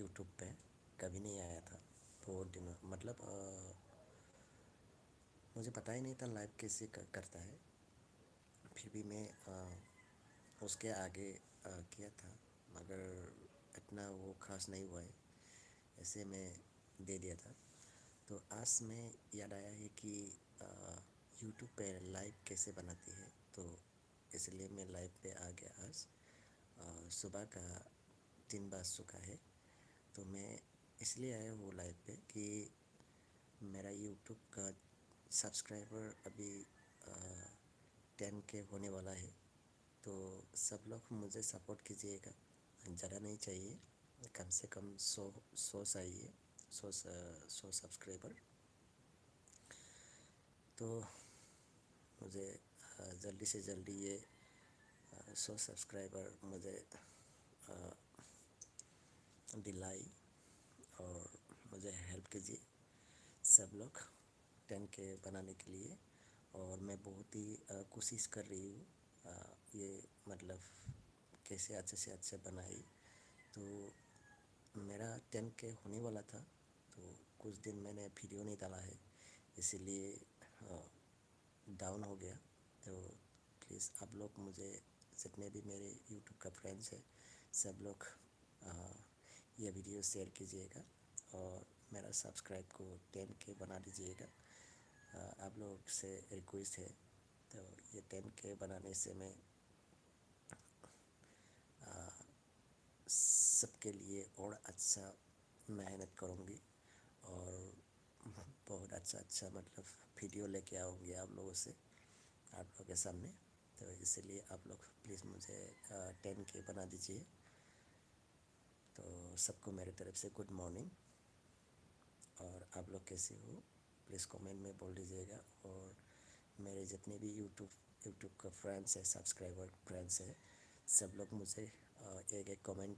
YouTube पे कभी नहीं आया था बहुत दिनों, मतलब मुझे पता ही नहीं था लाइव कैसे करता है। फिर भी मैं उसके आगे किया था, मगर इतना वो खास नहीं हुआ है, ऐसे मैं दे दिया था। तो आज में याद आया है कि यूट्यूब पे लाइव कैसे बनाती है, तो इसलिए मैं लाइव पे आ गया आज। सुबह का 3 बज चुका है, तो मैं इसलिए आया हूँ लाइव पे कि मेरा यूट्यूब का सब्सक्राइबर अभी 10K होने वाला है। तो सब लोग मुझे सपोर्ट कीजिएगा, ज़्यादा नहीं चाहिए, कम से कम 100 चाहिए, 100 सब्सक्राइबर। तो मुझे जल्दी से जल्दी ये 100 सब्सक्राइबर मुझे दिलाई और मुझे हेल्प कीजिए सब लोग 10K बनाने के लिए। और मैं बहुत ही कोशिश कर रही हूँ ये, मतलब कैसे अच्छे से अच्छे बनाई। तो मेरा 10K होने वाला था, तो कुछ दिन मैंने वीडियो नहीं डाला है, इसीलिए डाउन हो गया। तो प्लीज़ आप लोग मुझे, जितने भी मेरे यूट्यूब का फ्रेंड्स है, सब लोग ये वीडियो शेयर कीजिएगा और मेरा सब्सक्राइब को 10K बना दीजिएगा। आप लोग से रिक्वेस्ट है। तो ये 10K बनाने से मैं सबके लिए और अच्छा मेहनत करूँगी और बहुत अच्छा अच्छा मतलब वीडियो लेके आऊँगी आप लोगों से, आप लोगों के सामने। तो इसलिए आप लोग प्लीज़ मुझे 10K बना दीजिए। तो सबको मेरे तरफ से गुड मॉर्निंग। और आप लोग कैसे हो प्लीज़ कमेंट में बोल दीजिएगा। और मेरे जितने भी यूट्यूब का फ्रेंड्स है, सब्सक्राइबर फ्रेंड्स है, सब लोग मुझे एक एक कमेंट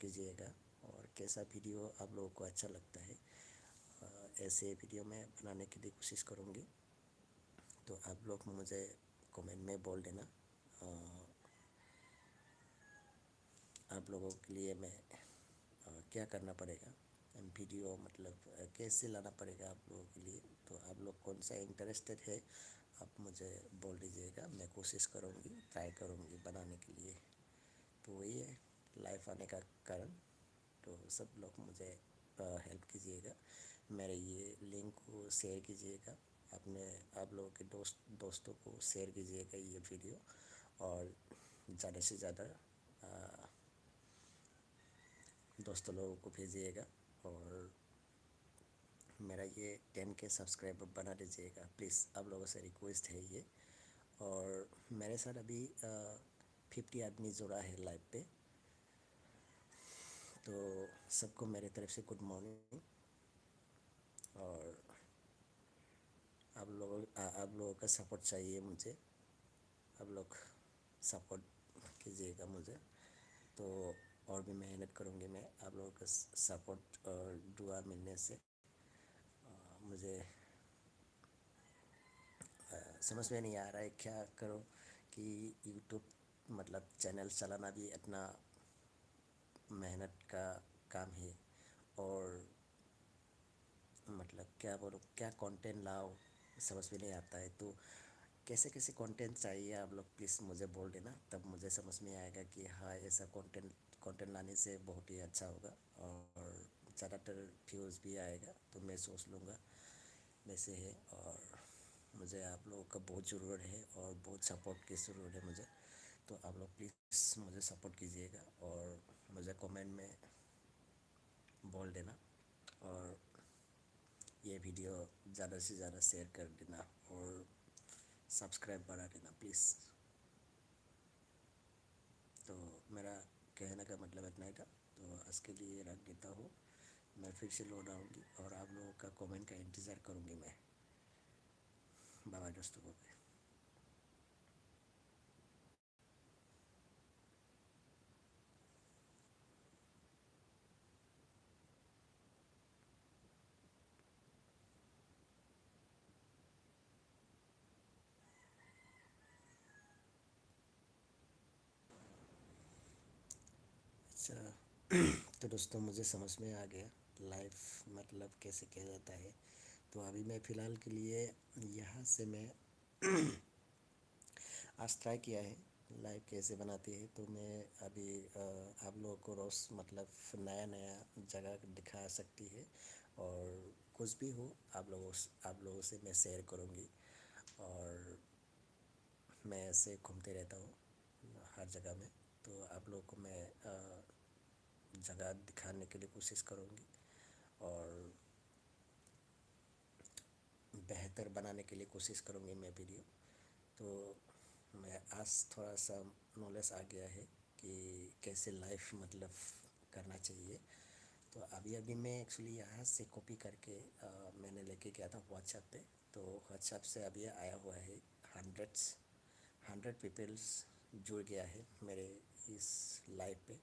कीजिएगा और कैसा वीडियो आप लोगों को अच्छा लगता है, ऐसे वीडियो मैं बनाने की भी कोशिश करूँगी। तो आप लोग मुझे कमेंट में बोल देना। आप लोगों के लिए मैं क्या करना पड़ेगा, वीडियो मतलब कैसे लाना पड़ेगा आप लोगों के लिए। तो आप लोग कौन सा इंटरेस्टेड है, आप मुझे बोल दीजिएगा, मैं कोशिश करूँगी, ट्राई करूँगी बनाने के लिए। तो वही है लाइफ आने का कारण। तो सब लोग मुझे हेल्प कीजिएगा, मेरे ये लिंक को शेयर कीजिएगा, अपने आप लोगों के दोस्तों को शेयर कीजिएगा ये वीडियो, और ज़्यादा से ज़्यादा दोस्तों लोगों को भेजिएगा। और मेरा ये 10K सब्सक्राइबर बना दीजिएगा प्लीज़, आप लोगों से रिक्वेस्ट है ये। और मेरे साथ अभी 50 आदमी जुड़ा है लाइव पे। तो सबको मेरे तरफ से गुड मॉर्निंग। और आप लोगों का सपोर्ट चाहिए मुझे, आप लोग सपोर्ट कीजिएगा मुझे। तो और भी मेहनत करूँगी मैं, आप लोगों का सपोर्ट और दुआ मिलने से मुझे समझ में नहीं आ रहा है क्या करो कि यूट्यूब मतलब चैनल चलाना भी इतना मेहनत का काम है। और मतलब क्या बोलो, क्या कंटेंट लाओ, समझ में नहीं आता है। तो कैसे कैसे कंटेंट चाहिए आप लोग प्लीज़ मुझे बोल देना, तब मुझे समझ में आएगा कि हाँ ऐसा कंटेंट लाने से बहुत ही अच्छा होगा और ज़्यादातर व्यूज़ भी आएगा। तो मैं सोच लूँगा वैसे है। और मुझे आप लोगों का बहुत ज़रूरत है और बहुत सपोर्ट की ज़रूरत है मुझे। तो आप लोग प्लीज़ मुझे सपोर्ट कीजिएगा और मुझे कमेंट में बोल देना। और ये वीडियो ज़्यादा से ज़्यादा शेयर कर देना और सब्सक्राइब बढ़ा देना प्लीज़। तो मेरा कहने का मतलब इतना ही था, तो आज के लिए रख देता हूँ। मैं फिर से लौट आऊँगी और आप लोगों का कमेंट का इंतज़ार करूँगी मैं। बाय बाय दोस्तों को। अच्छा तो दोस्तों मुझे समझ में आ गया लाइफ मतलब कैसे किया जाता है। तो अभी मैं फ़िलहाल के लिए यहाँ से मैं आज ट्राई किया है लाइव कैसे बनाती है। तो मैं अभी आप लोगों को रोज़ मतलब नया नया जगह दिखा सकती है, और कुछ भी हो आप लोगों से मैं शेयर करूँगी। और मैं ऐसे घूमते रहता हूँ हर जगह में, तो आप लोगों को मैं जगह दिखाने के लिए कोशिश करूँगी और बेहतर बनाने के लिए कोशिश करूँगी मैं वीडियो। तो मैं आज थोड़ा सा नॉलेज आ गया है कि कैसे लाइफ मतलब करना चाहिए। तो अभी अभी मैं एक्चुअली यहाँ से कॉपी करके मैंने लेके गया था व्हाट्सएप पे। तो व्हाट्सएप से अभी आया हुआ है हंड्रेड पीपल्स जुड़ गया है मेरे इस लाइव पे।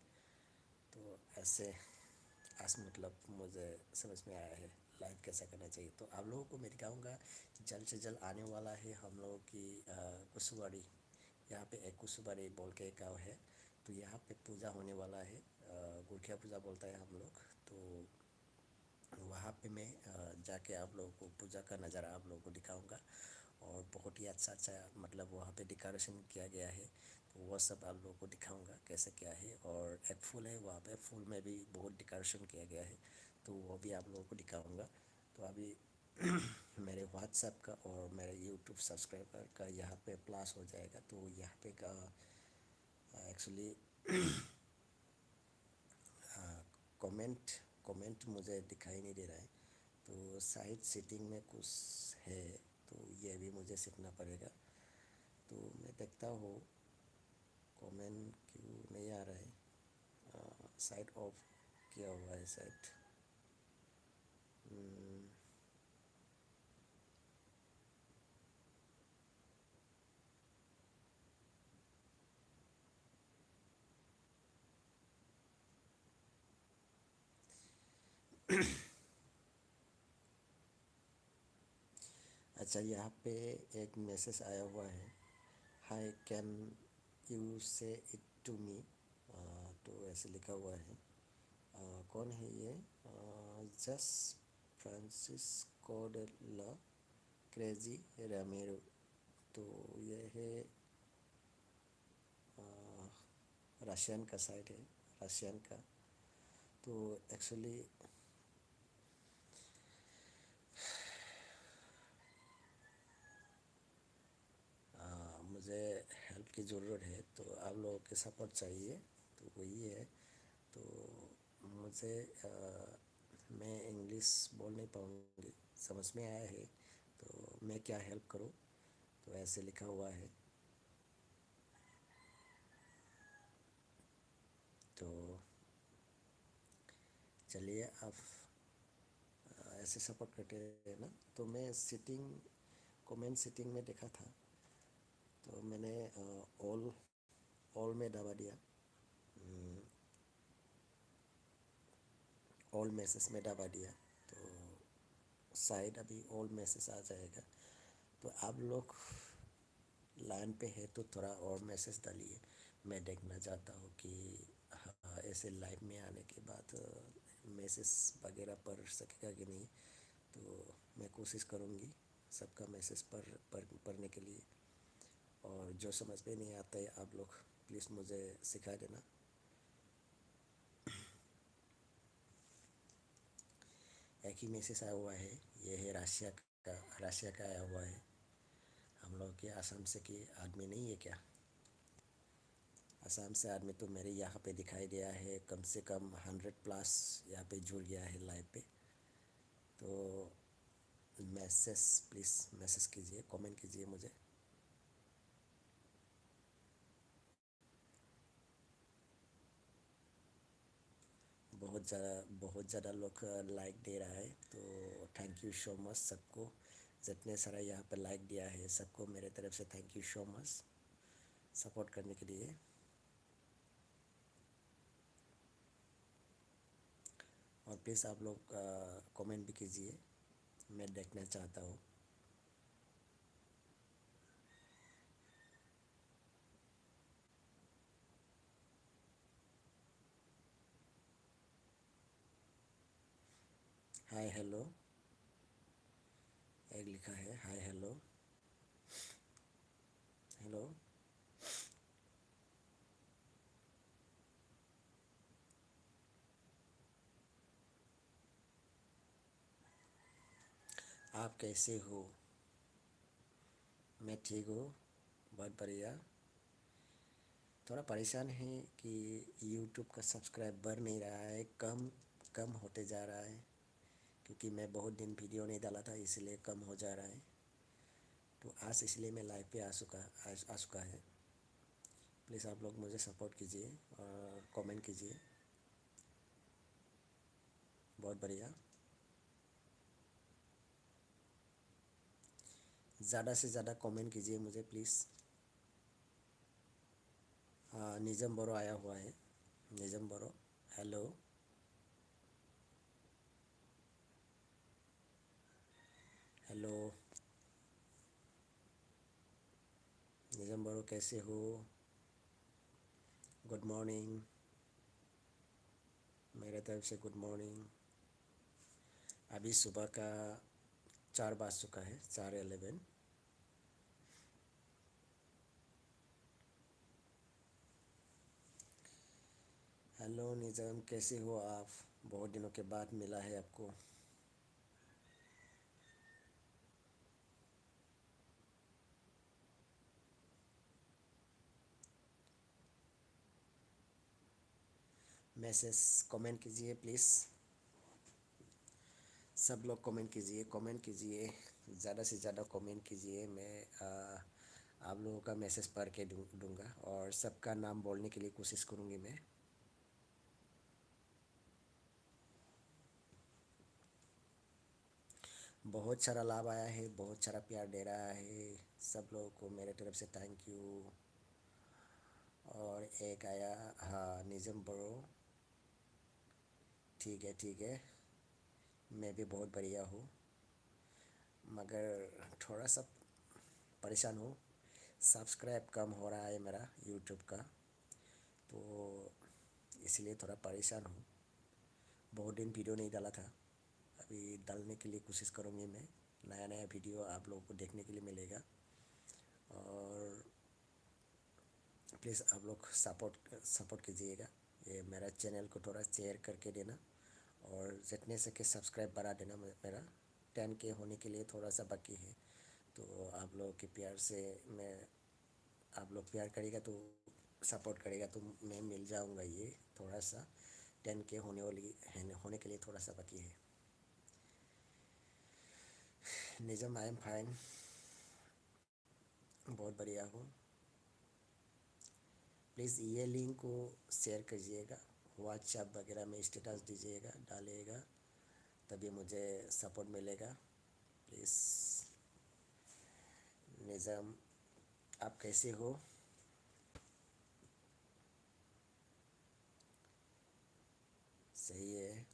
तो ऐसे आज मतलब मुझे समझ में आया है लाइव कैसा करना चाहिए। तो आप लोगों को मैं दिखाऊंगा कि जल्द से जल्द आने वाला है हम लोगों की कुशवाड़ी। यहाँ पे एक कुशवाड़ी बोल के एक गाँव है, तो यहाँ पे पूजा होने वाला है। गुरखिया पूजा बोलता है हम लोग। तो वहाँ पे मैं जाके आप लोगों को पूजा का नज़ारा आप लोगों को दिखाऊंगा। और बहुत ही अच्छा अच्छा मतलब वहाँ पे डेकोरेशन किया गया है, तो वह सब आप लोगों को दिखाऊंगा कैसे क्या है। और एक फूल है वहाँ पे, फूल में भी बहुत डेकोरेशन किया गया है, तो वो भी आप लोगों को दिखाऊंगा। तो अभी मेरे व्हाट्सएप का और मेरे यूट्यूब सब्सक्राइबर का यहाँ पे प्लस हो जाएगा, तो यहाँ पे का एक्चुअली कमेंट कमेंट मुझे दिखाई नहीं दे रहा है। तो साइड सेटिंग में कुछ है, तो ये भी मुझे सीखना पड़ेगा। तो मैं देखता हूँ कमेंट क्यों नहीं आ रहा है। साइड ऑफ किया हुआ है शायद। अच्छा, यहाँ पे एक मैसेज आया हुआ है, hi can you say it to me. तो ऐसे लिखा हुआ है। कौन है ये? Just Francisco de la crazy Ramero. तो ये है रशियन का साइट है, रशियन का। तो एक्चुअली मुझे हेल्प की ज़रूरत है, तो आप लोगों के सपोर्ट चाहिए, तो वही है। तो मुझे मैं इंग्लिश बोल नहीं पाऊँगी, समझ में आया है तो मैं क्या हेल्प करूँ। तो ऐसे लिखा हुआ है। तो चलिए आप ऐसे सपोर्ट करते हैं ना। तो मैं सीटिंग कमेंट सीटिंग में देखा था, तो मैंने ऑल ऑल में दबा दिया। ऑल मैसेज में दबा दिया, तो शायद अभी ऑल मैसेज आ जाएगा। तो आप लोग लाइन पे है तो थोड़ा और मैसेज डालिए। मैं देखना चाहता हूँ कि ऐसे लाइव में आने के बाद मैसेज वगैरह पढ़ सकेगा कि नहीं। तो मैं कोशिश करूँगी सबका मैसेज पढ़ने के लिए। और जो समझ में नहीं आता है आप लोग प्लीज़ मुझे सिखा देना। एक ही मैसेज आया हुआ है, ये है रशिया का आया हुआ है। हम लोग के आसाम से कि आदमी नहीं है क्या? आसाम से आदमी तो मेरे यहाँ पे दिखाई दिया है, कम से कम 100+ यहाँ पे जुड़ गया है लाइव पे। तो मैसेज प्लीज़ मैसेज कीजिए, कमेंट कीजिए मुझे। बहुत ज़्यादा लोग लाइक दे रहा है, तो थैंक यू सो मच सबको। जितने सारा यहाँ पे लाइक दिया है सबको मेरे तरफ से thank you so much support करने के लिए। और प्लीज़ आप लोग कमेंट भी कीजिए, मैं देखना चाहता हूँ। हेलो, एक लिखा है हाय हेलो हेलो। आप कैसे हो? मैं ठीक हूँ, बहुत बढ़िया। थोड़ा परेशान है कि यूट्यूब का सब्सक्राइब बढ़ नहीं रहा है, कम कम होते जा रहा है, क्योंकि मैं बहुत दिन वीडियो नहीं डाला था, इसलिए कम हो जा रहा है। तो आज इसलिए मैं लाइव पे आ चुका है। प्लीज़ आप लोग मुझे सपोर्ट कीजिए और कमेंट कीजिए। बहुत बढ़िया। ज़्यादा से ज़्यादा कमेंट कीजिए मुझे प्लीज़। हाँ, निज़म बोरो आया हुआ है। निज़म बोरो, हेलो। हेलो निज़म बोरो, कैसे हो? Good morning. मेरे तरफ से गुड मॉर्निंग। अभी सुबह का 4 बज चुका है, 4:11। हेलो निज़ाम, कैसे हो आप? बहुत दिनों के बाद मिला है आपको। मैसेज कमेंट कीजिए प्लीज़। सब लोग कमेंट कीजिए, कमेंट कीजिए, ज़्यादा से ज़्यादा कमेंट कीजिए। मैं आप लोगों का मैसेज पढ़ के दूँगा और सबका नाम बोलने के लिए कोशिश करूँगी मैं। बहुत सारा लाभ आया है, बहुत सारा प्यार दे रहा है। सब लोगों को मेरे तरफ से थैंक यू। और एक आया, हाँ, निज़म ब्रो, ठीक है ठीक है। मैं भी बहुत बढ़िया हूँ, मगर थोड़ा सा परेशान हूँ। सब्सक्राइब कम हो रहा है मेरा यूट्यूब का, तो इसलिए थोड़ा परेशान हूँ। बहुत दिन वीडियो नहीं डाला था, अभी डालने के लिए कोशिश करूँगी मैं। नया नया वीडियो आप लोगों को देखने के लिए मिलेगा। और प्लीज़ आप लोग सपोर्ट कीजिएगा। ये मेरा चैनल को थोड़ा शेयर करके देना और जितने सके सब्सक्राइब बढ़ा देना। मेरा 10K होने के लिए थोड़ा सा बाकी है, तो आप लोगों के प्यार से मैं, आप लोग प्यार करेगा तो, सपोर्ट करेगा तो मैं मिल जाऊंगा। ये थोड़ा सा 10K होने के लिए थोड़ा सा बाकी है। निज़म, आई एम फाइन, बहुत बढ़िया हूँ। प्लीज़ ये लिंक को शेयर कीजिएगा, व्हाट्सएप वगैरह में स्टेटस दीजिएगा, डालिएगा, तभी मुझे सपोर्ट मिलेगा। प्लीज़। निज़ाम, आप कैसे हो? सही है।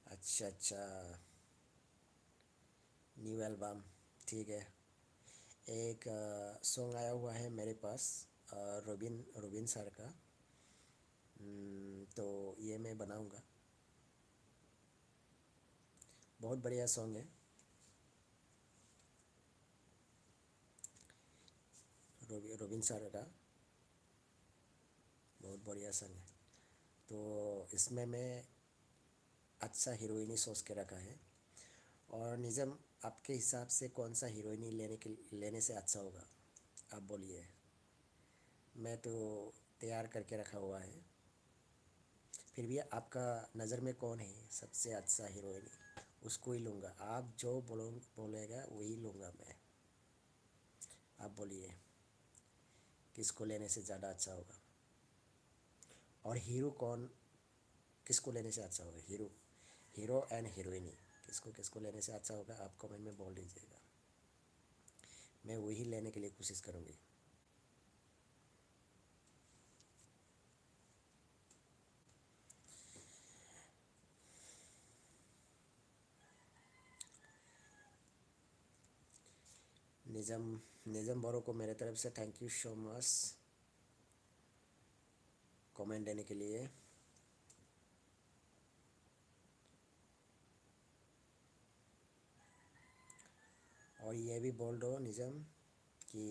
अच्छा अच्छा, न्यू एल्बम, ठीक है। एक सॉन्ग आया हुआ है मेरे पास, रोबिन रोबिन सर का। तो ये मैं बनाऊंगा। बहुत बढ़िया सॉन्ग है। रोबिन सर का बहुत बढ़िया सॉन्ग है। तो इसमें मैं अच्छा हीरोइनी सोच के रखा है। और निज़म, आपके हिसाब से कौन सा हीरोइनी लेने से अच्छा होगा, आप बोलिए। मैं तो तैयार करके रखा हुआ है, फिर भी आपका नज़र में कौन है सबसे अच्छा हीरोइन? उसको ही लूँगा। आप जो बोलेगा वही लूँगा मैं। आप बोलिए किसको लेने से ज़्यादा अच्छा होगा? और हीरो कौन, किसको लेने से अच्छा होगा? हीरो एंड हीरोइनी, किसको किसको लेने से अच्छा होगा, आप कमेंट में बोल दीजिएगा। मैं वही लेने के लिए कोशिश करूँगी। निज़म निज़म बोरो को मेरे तरफ से thank you so much comment देने के लिए। और ये भी बोल दो निज़म कि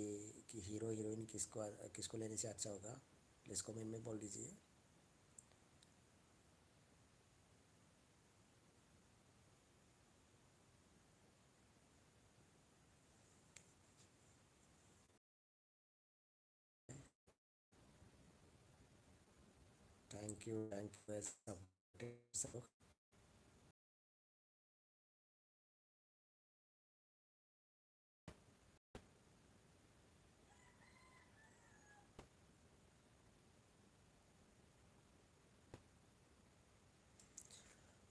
हीरो हीरोइन किसको किसको लेने से अच्छा होगा, प्लीज़ कमेंट में बोल दीजिए। थैंक यू सब।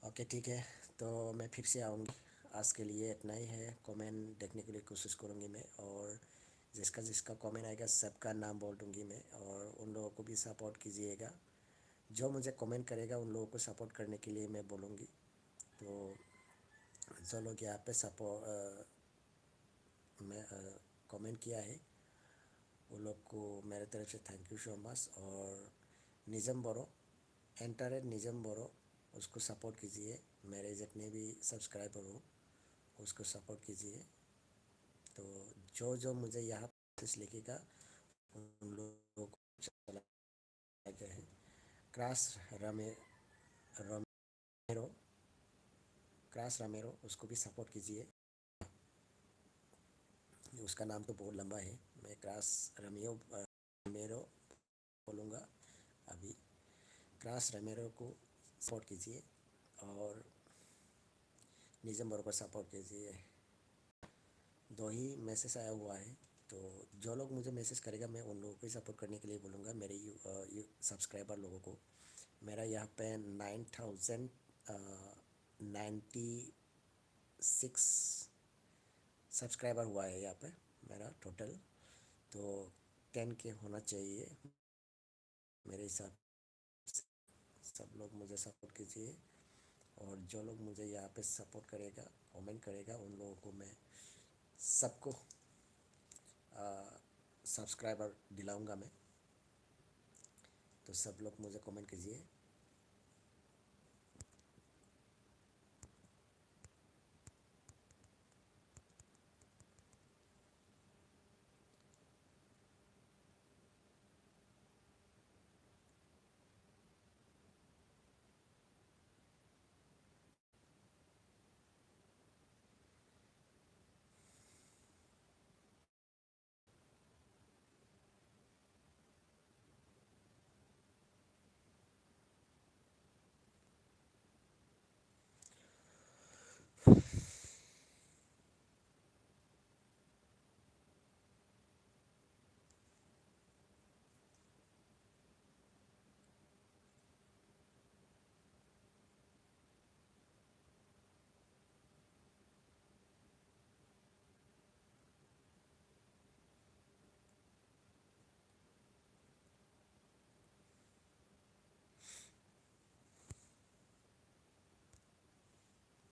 ओके ठीक है, तो मैं फिर से आऊँगी। आज के लिए इतना ही है। कमेंट देखने के लिए कोशिश करूँगी मैं, और जिसका जिसका कमेंट आएगा सबका नाम बोल दूँगी मैं, और उन लोगों को भी सपोर्ट कीजिएगा। जो मुझे कमेंट करेगा उन लोगों को सपोर्ट करने के लिए मैं बोलूँगी। तो जो लोग यहाँ पे मैं कमेंट किया है उन लोग को मेरे तरफ से थैंक यू सो मच। और निज़म बोरो, एंटर एट निज़म बोरो, उसको सपोर्ट कीजिए। मेरे जितने भी सब्सक्राइबर हो उसको सपोर्ट कीजिए। तो जो जो मुझे यहाँ मैसेज लिखेगा उन लोगों को चला गया है। क्रास रमे रमेरो, क्रास रमेरो, उसको भी सपोर्ट कीजिए। उसका नाम तो बहुत लंबा है, मैं क्रास रमेरो बोलूँगा अभी। क्रास रमेरो को सपोर्ट कीजिए और निज़म बोरो को सपोर्ट कीजिए। दो ही मैसेज आया हुआ है, तो जो लोग मुझे मैसेज करेगा मैं उन लोगों को ही सपोर्ट करने के लिए बोलूँगा, मेरे यू सब्सक्राइबर लोगों को। मेरा यहाँ पे 9096 सब्सक्राइबर हुआ है यहाँ पे मेरा टोटल। तो 10 के होना चाहिए मेरे हिसाब से। सब लोग मुझे सपोर्ट कीजिए, और जो लोग मुझे यहाँ पे सपोर्ट करेगा, कमेंट करेगा, उन लोगों को मैं सबको सब्सक्राइबर दिलाऊंगा मैं। तो सब लोग मुझे कमेंट कीजिए।